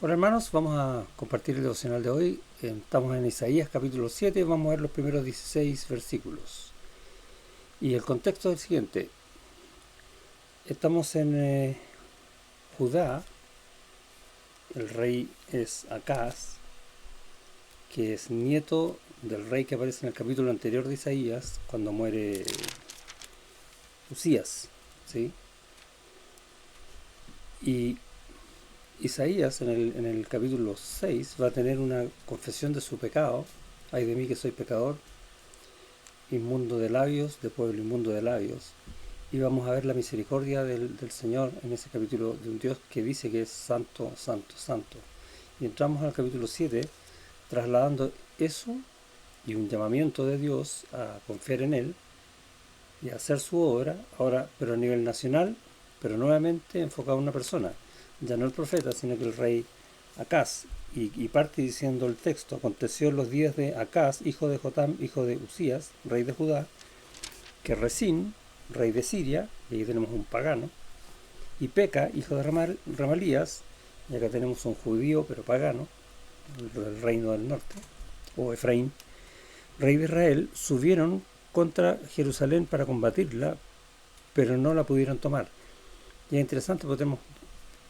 Hola hermanos, vamos a compartir el devocional de hoy. Estamos en Isaías capítulo 7, vamos a ver los primeros 16 versículos. Y el contexto es el siguiente. Estamos en Judá, el rey es Acaz, que es nieto del rey que aparece en el capítulo anterior de Isaías, cuando muere Usías, ¿sí? Y Isaías en el capítulo 6 va a tener una confesión de su pecado. Ay de mí que soy pecador, inmundo de labios, de pueblo inmundo de labios. Y vamos a ver la misericordia del Señor en ese capítulo, de un Dios que dice que es santo, santo, santo. Y entramos al capítulo 7 trasladando eso y un llamamiento de Dios a confiar en Él y a hacer su obra, ahora, pero a nivel nacional, pero nuevamente enfocado a una persona, ya no el profeta, sino que el rey Acaz. Y parte diciendo el texto: aconteció en los días de Acaz, hijo de Jotam, hijo de Usías, rey de Judá, que Resín, rey de Siria, y ahí tenemos un pagano, y Peca, hijo de Ramalías, y acá tenemos un judío pero pagano, del reino del norte, o Efraín, rey de Israel, subieron contra Jerusalén para combatirla, pero no la pudieron tomar. Y es interesante porque tenemos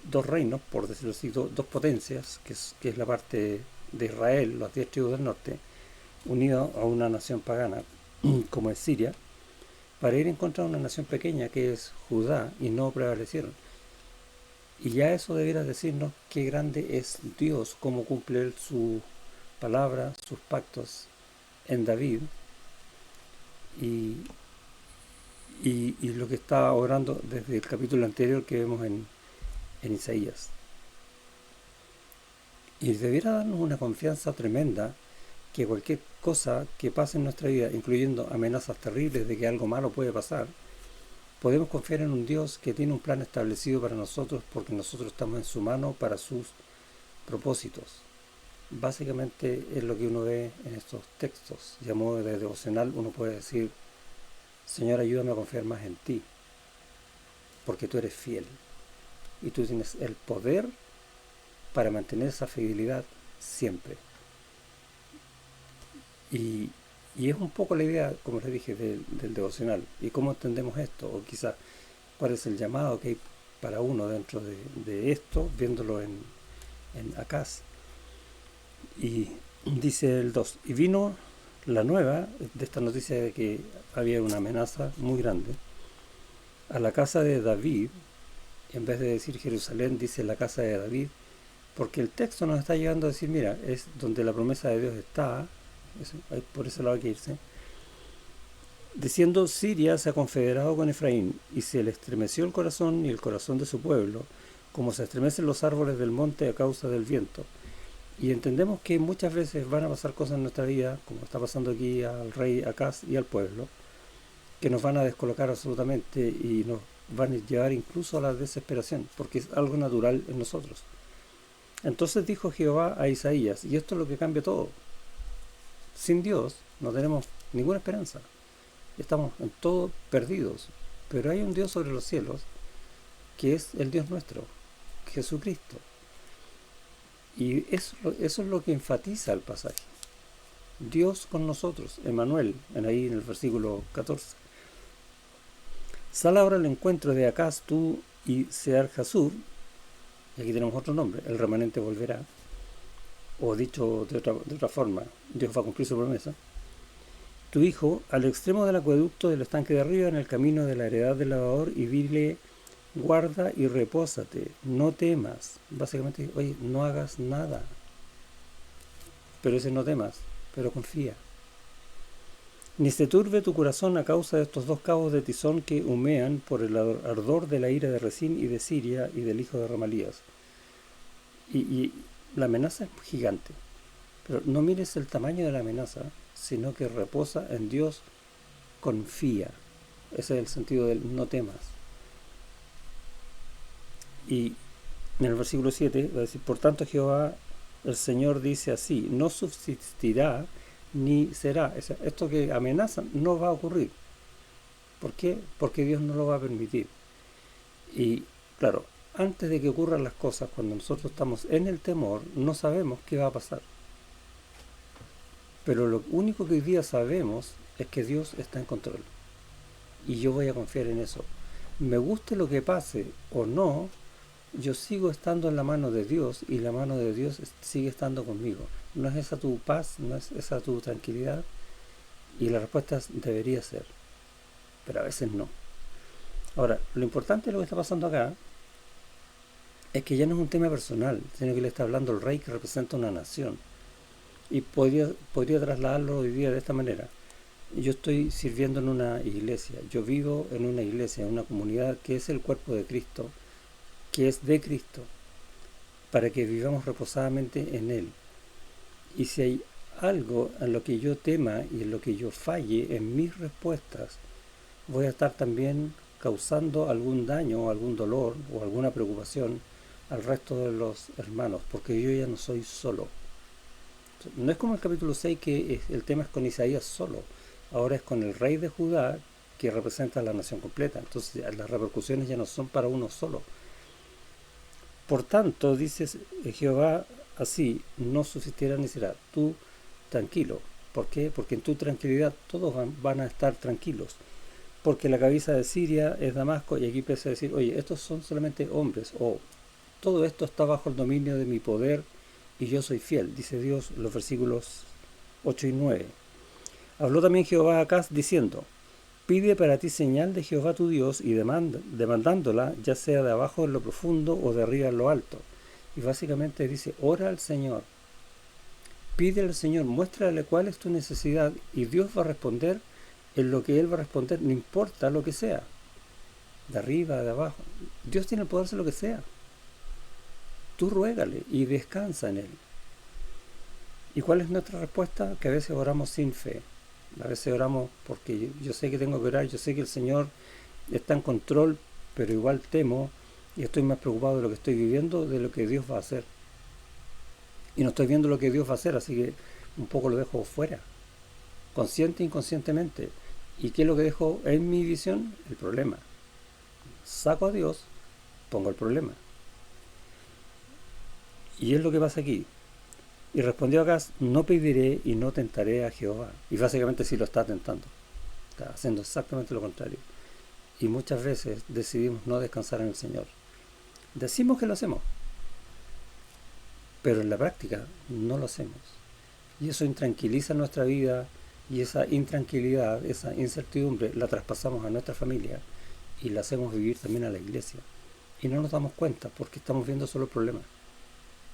dos reinos, por decirlo así, dos potencias, que es la parte de Israel, las 10 tribus del norte, unidos a una nación pagana como es Siria, para ir en contra de una nación pequeña que es Judá, y no prevalecieron. Y ya eso debiera decirnos qué grande es Dios, cómo cumple Él su palabra, sus pactos en David, y, y lo que está orando desde el capítulo anterior que vemos en Isaías. Y debiera darnos una confianza tremenda que cualquier cosa que pase en nuestra vida, incluyendo amenazas terribles de que algo malo puede pasar, podemos confiar en un Dios que tiene un plan establecido para nosotros porque nosotros estamos en su mano para sus propósitos. Básicamente es lo que uno ve en estos textos. Y a modo de devocional uno puede decir: Señor, ayúdame a confiar más en ti, porque tú eres fiel y tú tienes el poder para mantener esa fidelidad siempre. Y, y es un poco la idea, como les dije, del devocional. ¿Y cómo entendemos esto? O quizás cuál es el llamado que hay para uno dentro de esto, viéndolo en Acaz. Y dice el 2: y vino la nueva de esta noticia de que había una amenaza muy grande a la casa de David. En vez de decir Jerusalén, dice la casa de David, porque el texto nos está llevando a decir: mira, es donde la promesa de Dios está, por ese lado hay que irse, diciendo: Siria se ha confederado con Efraín, y se le estremeció el corazón y el corazón de su pueblo, como se estremecen los árboles del monte a causa del viento. Y entendemos que muchas veces van a pasar cosas en nuestra vida, como está pasando aquí al rey Acaz y al pueblo, que nos van a descolocar absolutamente y nos van a llevar incluso a la desesperación, porque es algo natural en nosotros. Entonces dijo Jehová a Isaías, y esto es lo que cambia todo: sin Dios no tenemos ninguna esperanza, estamos en todo perdidos, pero hay un Dios sobre los cielos, que es el Dios nuestro, Jesucristo. Y eso es lo que enfatiza el pasaje. Dios con nosotros, Emmanuel, ahí en el versículo 14. Sal ahora al encuentro de Acaz, tú y Sear Jasur, y aquí tenemos otro nombre: el remanente volverá, o dicho de otra forma, Dios va a cumplir su promesa. Tu hijo, al extremo del acueducto del estanque de arriba, en el camino de la heredad del lavador, y dile: guarda y repósate, no temas. Básicamente, oye, no hagas nada, pero ese no temas, pero confía. Ni se turbe tu corazón a causa de estos dos cabos de tizón que humean por el ardor de la ira de Resín y de Siria y del hijo de Ramalías. Y la amenaza es gigante, pero no mires el tamaño de la amenaza, sino que reposa en Dios, confía. Ese es el sentido del no temas. Y en el versículo 7 va a decir: por tanto Jehová el Señor dice así: no subsistirá ni será. O sea, esto que amenazan no va a ocurrir. ¿Por qué? Porque Dios no lo va a permitir. Y claro, antes de que ocurran las cosas, cuando nosotros estamos en el temor, no sabemos qué va a pasar. Pero lo único que hoy día sabemos es que Dios está en control. Y yo voy a confiar en eso. Me guste lo que pase o no, yo sigo estando en la mano de Dios y la mano de Dios sigue estando conmigo. ¿No es esa tu paz? ¿No es esa tu tranquilidad? Y la respuesta debería ser, pero a veces no. Ahora, lo importante de lo que está pasando acá es que ya no es un tema personal, sino que le está hablando el rey que representa una nación. Y podría trasladarlo hoy día de esta manera. Yo estoy sirviendo en una iglesia, yo vivo en una iglesia, en una comunidad que es el cuerpo de Cristo, que es de Cristo, para que vivamos reposadamente en Él. Y si hay algo en lo que yo tema y en lo que yo falle en mis respuestas, voy a estar también causando algún daño o algún dolor o alguna preocupación al resto de los hermanos, porque yo ya no soy solo. No es como el capítulo 6 que el tema es con Isaías solo, ahora es con el rey de Judá que representa a la nación completa, entonces las repercusiones ya no son para uno solo. Por tanto, dices Jehová así, no subsistirá ni será. Tú tranquilo. ¿Por qué? Porque en tu tranquilidad todos van a estar tranquilos. Porque la cabeza de Siria es Damasco y aquí empieza a decir, oye, estos son solamente hombres, o todo esto está bajo el dominio de mi poder y yo soy fiel, dice Dios en los versículos 8 y 9. Habló también Jehová a Acaz diciendo, pide para ti señal de Jehová tu Dios y demandándola, ya sea de abajo en lo profundo o de arriba en lo alto. Y básicamente dice, ora al Señor, pide al Señor, muéstrale cuál es tu necesidad y Dios va a responder en lo que Él va a responder, no importa lo que sea, de arriba, de abajo. Dios tiene el poder de lo que sea. Tú ruégale y descansa en Él. ¿Y cuál es nuestra respuesta? Que a veces oramos sin fe. A veces oramos porque yo sé que tengo que orar, yo sé que el Señor está en control, pero igual temo y estoy más preocupado de lo que estoy viviendo de lo que Dios va a hacer. Y no estoy viendo lo que Dios va a hacer, así que un poco lo dejo fuera, consciente e inconscientemente. ¿Y qué es lo que dejo en mi visión? El problema. Saco a Dios, pongo el problema. Y es lo que pasa aquí. Y respondió Acaz, no pediré y no tentaré a Jehová. Y básicamente sí lo está tentando. Está haciendo exactamente lo contrario. Y muchas veces decidimos no descansar en el Señor. Decimos que lo hacemos, pero en la práctica no lo hacemos. Y eso intranquiliza nuestra vida y esa intranquilidad, esa incertidumbre la traspasamos a nuestra familia y la hacemos vivir también a la iglesia. Y no nos damos cuenta porque estamos viendo solo el problema.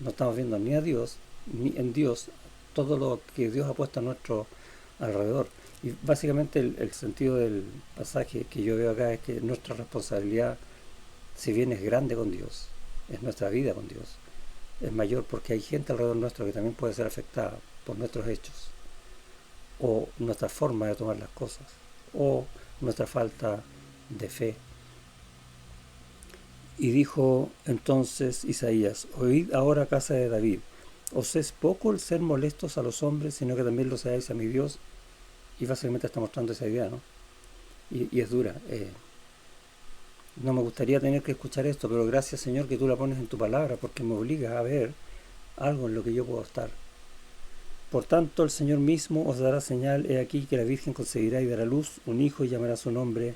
No estamos viendo ni a Dios, ni en Dios, todo lo que Dios ha puesto a nuestro alrededor. Y básicamente el sentido del pasaje que yo veo acá es que nuestra responsabilidad, si bien es grande con Dios, es nuestra vida con Dios, es mayor porque hay gente alrededor nuestro que también puede ser afectada por nuestros hechos, o nuestra forma de tomar las cosas, o nuestra falta de fe. Y dijo entonces Isaías, oíd ahora casa de David, ¿os es poco el ser molestos a los hombres, sino que también lo seáis a mi Dios? Y básicamente está mostrando esa idea, ¿no? Y es dura. No me gustaría tener que escuchar esto, pero gracias Señor que tú la pones en tu palabra, porque me obliga a ver algo en lo que yo puedo estar. Por tanto, el Señor mismo os dará señal, he aquí que la Virgen concebirá y dará luz un hijo y llamará su nombre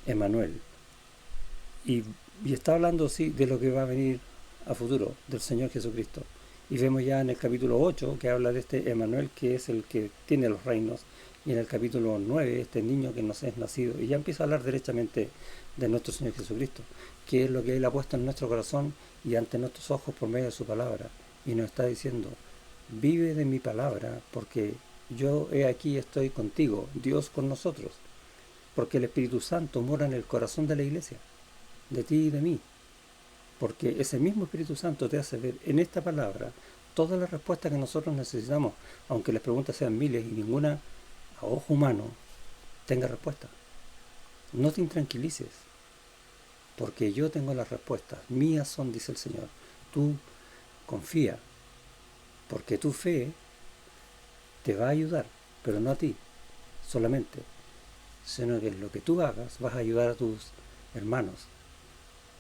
Emmanuel. Y está hablando, sí, de lo que va a venir a futuro, del Señor Jesucristo. Y vemos ya en el capítulo 8 que habla de este Emmanuel, que es el que tiene los reinos, y en el capítulo 9, este niño que nos es nacido. Y ya empieza a hablar derechamente de nuestro Señor Jesucristo, que es lo que Él ha puesto en nuestro corazón y ante nuestros ojos por medio de su palabra. Y nos está diciendo, vive de mi palabra, porque yo he aquí estoy contigo, Dios con nosotros, porque el Espíritu Santo mora en el corazón de la iglesia, de ti y de mí, porque ese mismo Espíritu Santo te hace ver en esta palabra todas las respuestas que nosotros necesitamos, aunque las preguntas sean miles y ninguna a ojo humano tenga respuesta. No te intranquilices, porque yo tengo las respuestas, mías son, dice el Señor. Tú confía, porque tu fe te va a ayudar, pero no a ti solamente, sino que en lo que tú hagas vas a ayudar a tus hermanos.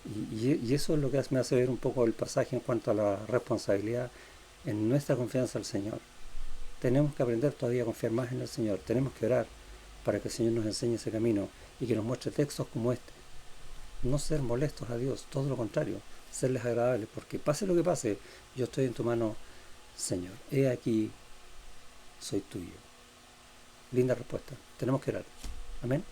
Y eso es lo que me hace ver un poco el pasaje en cuanto a la responsabilidad en nuestra confianza al Señor. Tenemos que aprender todavía a confiar más en el Señor. Tenemos que orar para que el Señor nos enseñe ese camino y que nos muestre textos como este. No ser molestos a Dios, todo lo contrario, serles agradables, porque pase lo que pase, yo estoy en tu mano, Señor. He aquí, soy tuyo. Linda respuesta. Tenemos que orar. Amén.